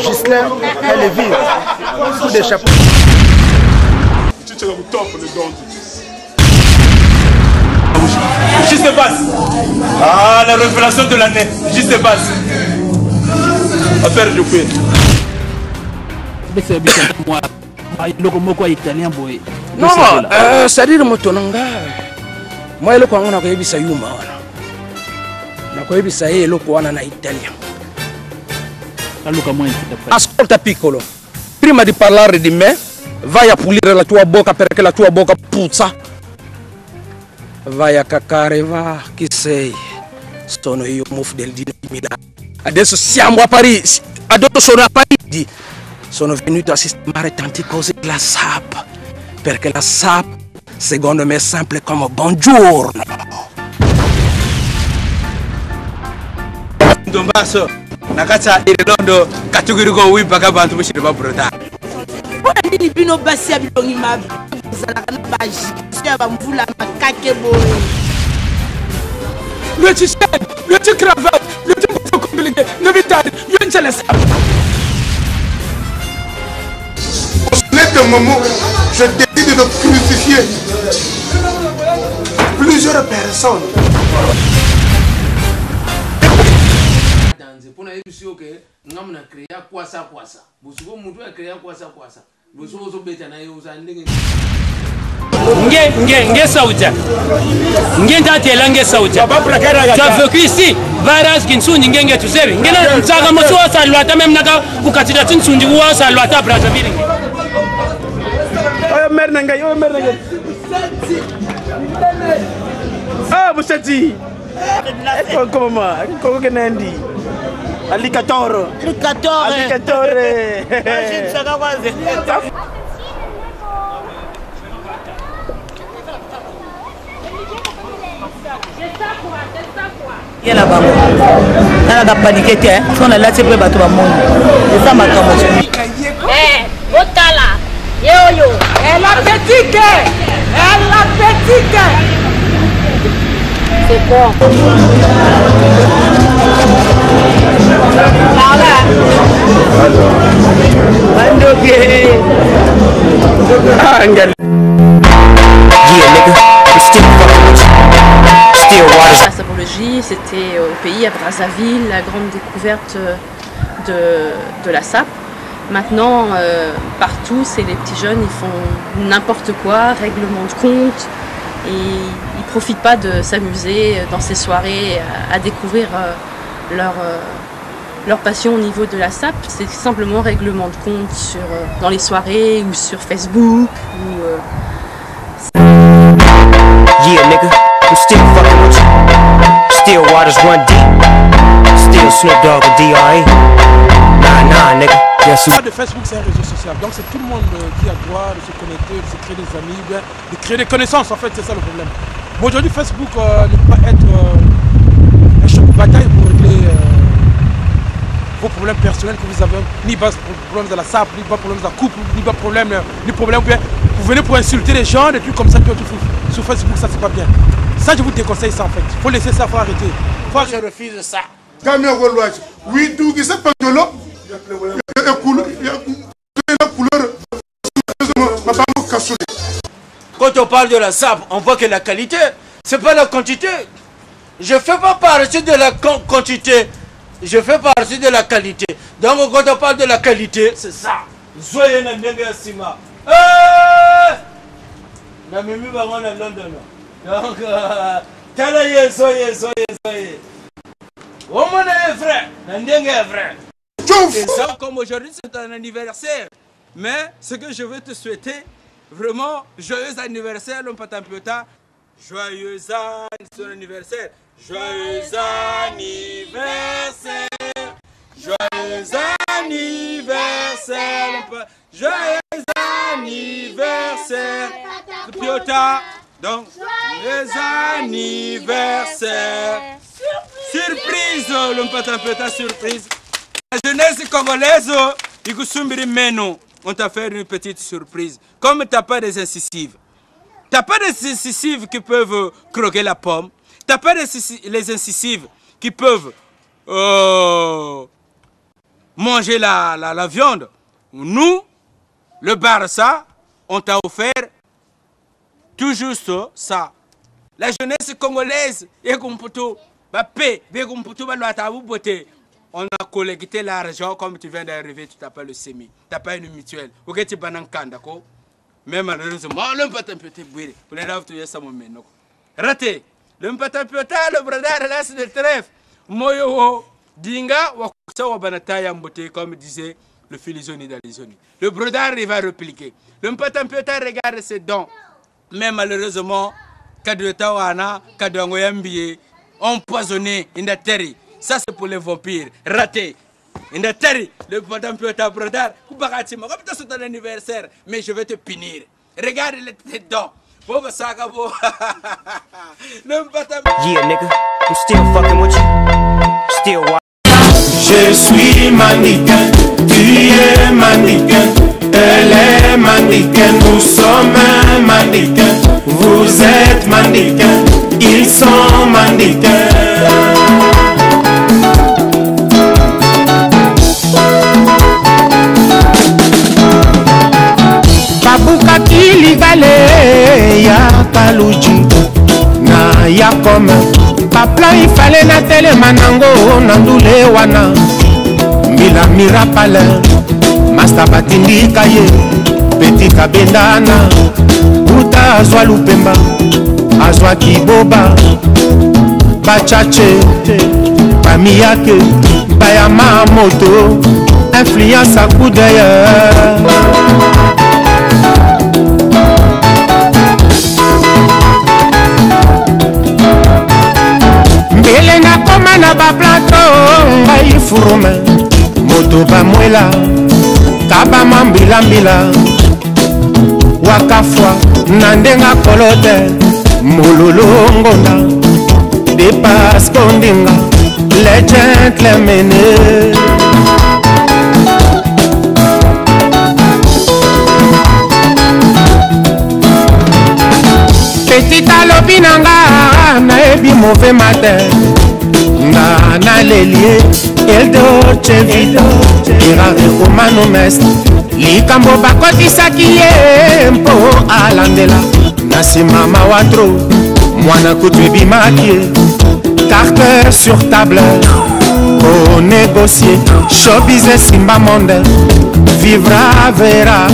Ghislain, elle est vive. Coup de chapeau. Juste passe. Ah, la révélation de l'année. Juste passe. Affaire de paix. Non, c'est-à-dire motonanga. Moi, le Congo n'a pas eu ça yuma. N'a pas eu ça et le Congo na italien. Ascolta piccolo. Prima di parlare di me, vai a pulire la tua bocca perché la tua bocca puzza. Vai a cacare, va, chi sei? Sono io, Mouf del Dino di Milano. Adesso siamo a Parigi. Adesso sono a Parigi. Sono venuto a sistemare tante cose della SAP. Perché la SAP, secondo me, è semplice come buongiorno. Ndombaso, nakata irelondo katukiriko wimpaka bantu bushire babrota. Bona nini bino basi ya bilongi mabi. Zalaka na baji. Sia ba mvula makake boye. Le t-shirt, le t-cravate, le t-bouton compliqué, le vital, le t-chalès. En ce moment, je décide de crucifier plusieurs personnes. Pour émission que nous avons créé quoi ça. Vous avez créé quoi ça. Vous avez Nge sauta. Nge ntatela nge sauta. Tu as vécu ici. Varas kinsundi ngenge tusebi. Ngena mtsaka mosuwa salwata même naka kukatira tsunsundi wa salwata Brazzaville. Oh merde ngai. Ah Bouchati. Comment Kenendi? Alicatore. Il y a là-bas. On a paniqué, on a laissé pour battre le monde. C'est ça ma camouflage. Eh, Botala, yo. Elle a petite. C'est bon. La sapologie, c'était au pays, à Brazzaville, la grande découverte de la sape. Maintenant, partout, c'est les petits jeunes, ils font n'importe quoi, règlement de compte, et ils ne profitent pas de s'amuser dans ces soirées, à découvrir leur passion au niveau de la sape. C'est simplement règlement de compte dans les soirées ou sur Facebook. Yeah, nigga, I'm still fucking with you. Still waters run deep. Still Snoop Dogg and D.R.E. Nah, nigga. De Facebook, c'est un réseau social, donc c'est tout le monde qui a droit de se connecter, de se créer des amis, de créer des connaissances, en fait, c'est ça le problème. Bon, aujourd'hui, Facebook ne peut pas être un champ de bataille pour régler vos problèmes personnels que vous avez, ni pas problème de la SAP, ni pas problème de la couple, ni pas problème, vous venez pour insulter les gens, des trucs comme ça, sur Facebook, ça c'est pas bien. Ça, je vous déconseille ça en fait, il faut laisser ça, il faut arrêter. Je refuse ça. Oui, tout qui s'est fait de l'eau. Quand on parle de la SAP, on voit que la qualité, c'est pas la quantité. Je fais pas partie de la quantité, je fais partie de la qualité. Donc quand on parle de la qualité, c'est ça. Zoye na ndenge sima. Na mimi bango na London. Donc tala zoye. Woman est vrai, na ndenge est vrai. Et ça, comme aujourd'hui c'est un anniversaire, mais ce que je veux te souhaiter, vraiment joyeux anniversaire, l'homme Patampiota. Joyeux anniversaire. Joyeux anniversaire. Joyeux anniversaire. Joyeux anniversaire. Piota. Donc, joyeux anniversaire. Surprise, l'homme Patampiota, surprise. La jeunesse congolaise, on t'a fait une petite surprise. Comme tu n'as pas des incisives. Tu n'as pas des incisives qui peuvent croquer la pomme. Tu n'as pas les incisives qui peuvent manger la viande. Nous, le Barça, on t'a offert tout juste ça. La jeunesse congolaise, on a collecté l'argent comme tu viens d'arriver, tu t'appelles le SEMI. Tu n'as pas une mutuelle. Mais malheureusement, le raté. Le bradar, là, c'est le trèfle. Moyo, dinga, comme disait le Filizoni d'Alizoni. Le brodard, il va répliquer. Le mpatampiotar regarde ses dents. Mais malheureusement, Kadwetawana, Kadwangoyambié, empoisonné, Indateri. Ça, c'est pour les vampires. Raté. Indateri, le mpatampiotar brodard, Kubaratimo, comme c'est ton anniversaire, mais je vais te punir. Regarde tes dents. Yeah, nigga, I'm still fucking with you. Still Je suis mannequin, tu es mannequin, elle est mannequin, nous sommes un mannequin, vous êtes mannequin, ils sont mannequins. Babuka Kiligale ya Kaluji na ya kome papla ifale na tele manango na ndule wana mila mirapale masta batindi kaye peti kabendana uta azwa lupemba azwa kiboba bachache bamiyake bayama moto influence à coup d'ailleurs. Mbele na koma na ba plateau ngai furume moto bamwela kaba mambila mbila wakafwa na ndenga kolote mololongonda depas kondinga le gentlemen. Petit alobi nanga na ebi mauvais matin na na lelie el dolce vita irare komano mestre likambo bakotisaki ye mpo alandela na nsima mawatro mwana kutu ebimaki carte sur table pour négocier show business simba monde vivra vera.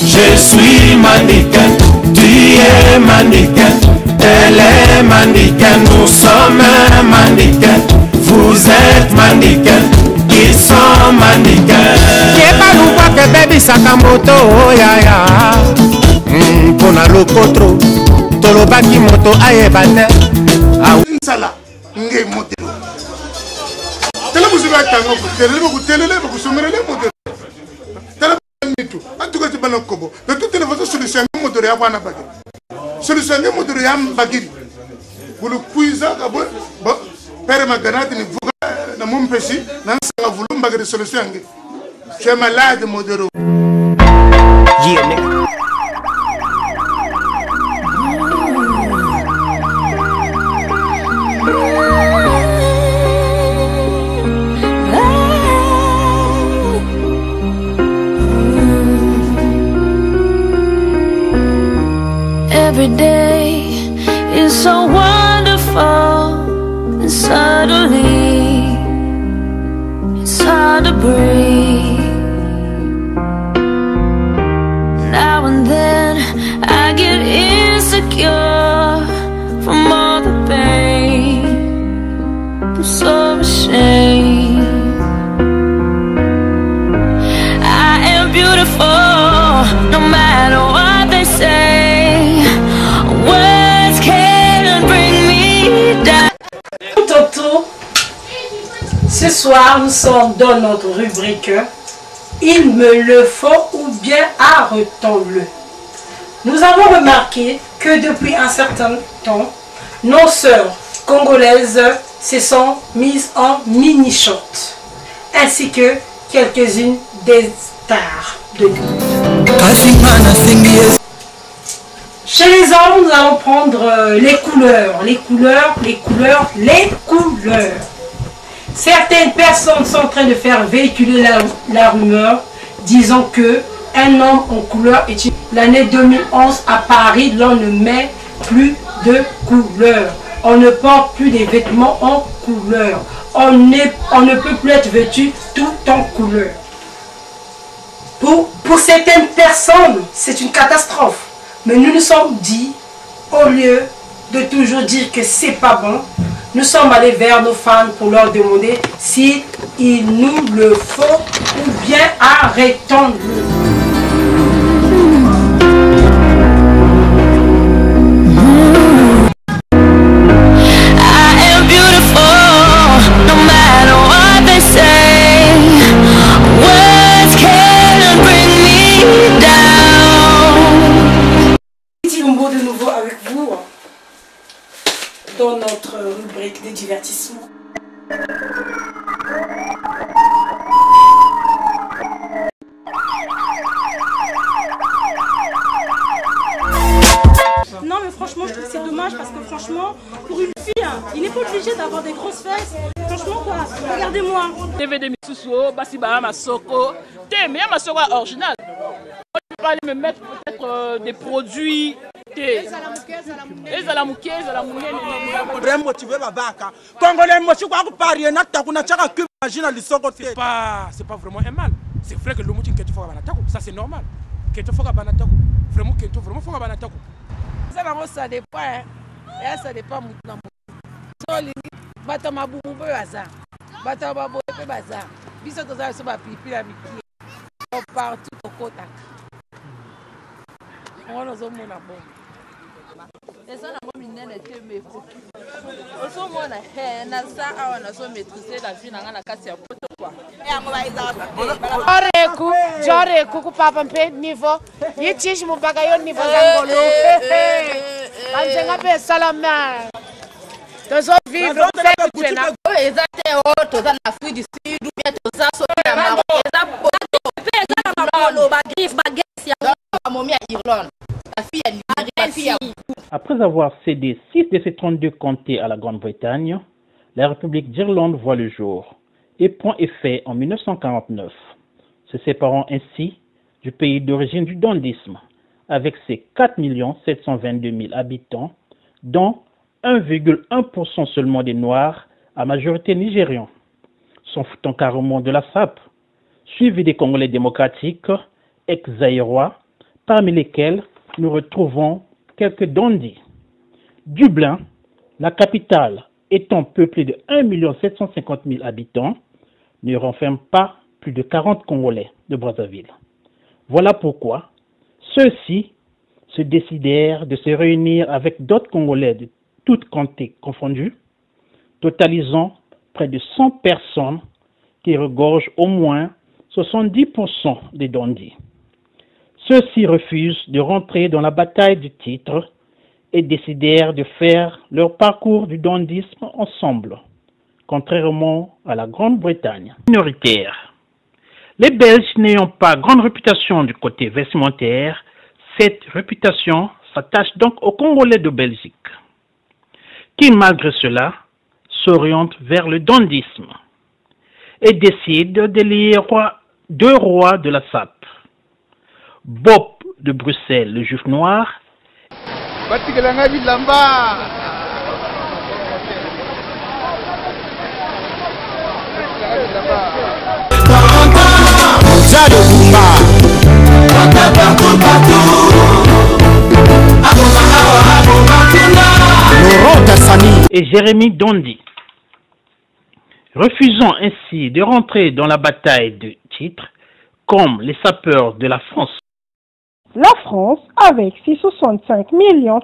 Je suis mannequin, tu es mannequin, elle est mannequin, nous sommes un mannequin, vous êtes mannequin, ils sont mannequins. Kebaluwa ke baby sakamoto yaya pona lokotro tolobaki moto ayebane nsala nge modelo tele muziba tango tele kusumere modelo tele mitu atuka tibana kobo de toute façon solution modelo ya bana bagiri solution ya modelo ya bagiri bulu kuiza abo pere maganati ni vuga na mumpesi na nsanga vulumba bagiri solution nge tu es malade modelo. Yeah, nigga. Every day is so wonderful, and suddenly it's hard to breathe. Now and then I get insecure from all the pain. I'm so ashamed. I am beautiful, no matter what they say. Words can't bring me down. Toto, ce soir nous sommes dans notre rubrique Il me le faut ou bien arrêtons-le. Nous avons remarqué que depuis un certain temps, nos sœurs congolaises se sont mises en mini-short, ainsi que quelques-unes des stars de nous. Chez les hommes, nous allons prendre les couleurs. Certaines personnes sont en train de faire véhiculer la rumeur disant que un homme en couleur est l'année 2011 à Paris, l'on ne met plus de couleur. On ne porte plus des vêtements en couleur. On ne peut plus être vêtu tout en couleur. Pour certaines personnes, c'est une catastrophe. Mais nous nous sommes dit, au lieu de toujours dire que c'est pas bon, nous sommes allés vers nos fans pour leur demander s'il nous le faut ou bien arrêtons-le. De nouveau avec vous dans notre rubrique des divertissements. Non mais franchement je trouve que c'est dommage parce que franchement pour une fille il n'est pas obligé d'avoir des grosses fesses. Franchement quoi, regardez-moi. DVD Misusuo, Basiba Masoko, mais Masoko original. Je peux pas aller me mettre peut-être des produits. C'est pas vraiment un mal. C'est vrai que le mot ça c'est normal. Vraiment ça dépend. Ça dépend partout au côté. On nous a mon abon. Et ça n'a pas mis n'était mais aussi moi na ça on a so maîtriser la vie na kati ya poto quoi. Jore ku papa mpe niveau yitish mubaka yo niveau zangolo. Banzenga pe salama. Tozo vivre fait tena. Ezate o toza na Afrique du Sud ou bien toza so na Maroc. Après avoir cédé 6 de ses 32 comtés à la Grande-Bretagne, la République d'Irlande voit le jour et prend effet en 1949, se séparant ainsi du pays d'origine du dandisme, avec ses 4 722 000 habitants, dont 1,1% seulement des Noirs à majorité nigérians, s'en foutant carrément de la SAP, suivi des Congolais démocratiques, ex-zaïrois, parmi lesquels nous retrouvons quelques dandys. Dublin, la capitale étant peuplée de 1 750 000 habitants, ne renferme pas plus de 40 Congolais de Brazzaville. Voilà pourquoi ceux-ci se décidèrent de se réunir avec d'autres Congolais de toutes comtés confondues, totalisant près de 100 personnes qui regorgent au moins 70% des dandys. Ceux-ci refusent de rentrer dans la bataille du titre et décidèrent de faire leur parcours du dandisme ensemble, contrairement à la Grande-Bretagne minoritaire. Les Belges n'ayant pas grande réputation du côté vestimentaire, cette réputation s'attache donc aux Congolais de Belgique, qui malgré cela s'orientent vers le dandisme et décident d'élire deux rois de la SAP. Bob de Bruxelles, le juif noir, et Jérémy Dondi, refusant ainsi de rentrer dans la bataille de titre comme les sapeurs de la France. La France, avec ses 65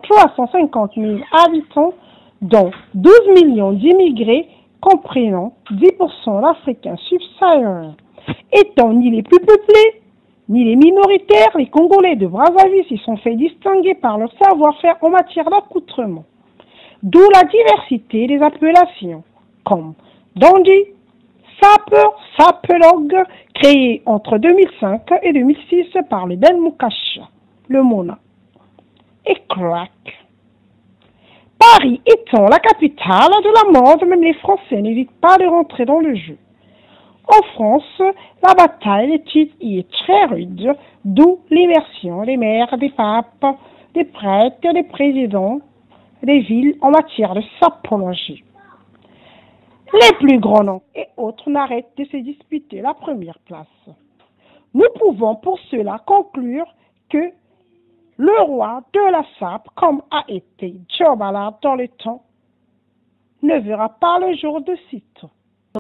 350 000 habitants, dont 12 millions d'immigrés, comprenant 10% d'Africains subsahariens, étant ni les plus peuplés, ni les minoritaires, les Congolais de Brazzaville s'y sont fait distinguer par leur savoir-faire en matière d'accoutrement. D'où la diversité des appellations, comme Dondi, sapologue créé entre 2005 et 2006 par le Ben Moukasha, le Mona et Crack. Paris étant la capitale de la mode, même les Français n'hésitent pas de rentrer dans le jeu. En France, la bataille des titres y est très rude, d'où l'immersion des maires, des papes, des prêtres, des présidents, des villes en matière de sapologie. Les plus grands noms et autres n'arrêtent de se disputer la première place. Nous pouvons pour cela conclure que le roi de la sape, comme a été Joe Ballard dans le temps, ne verra pas le jour de sitôt.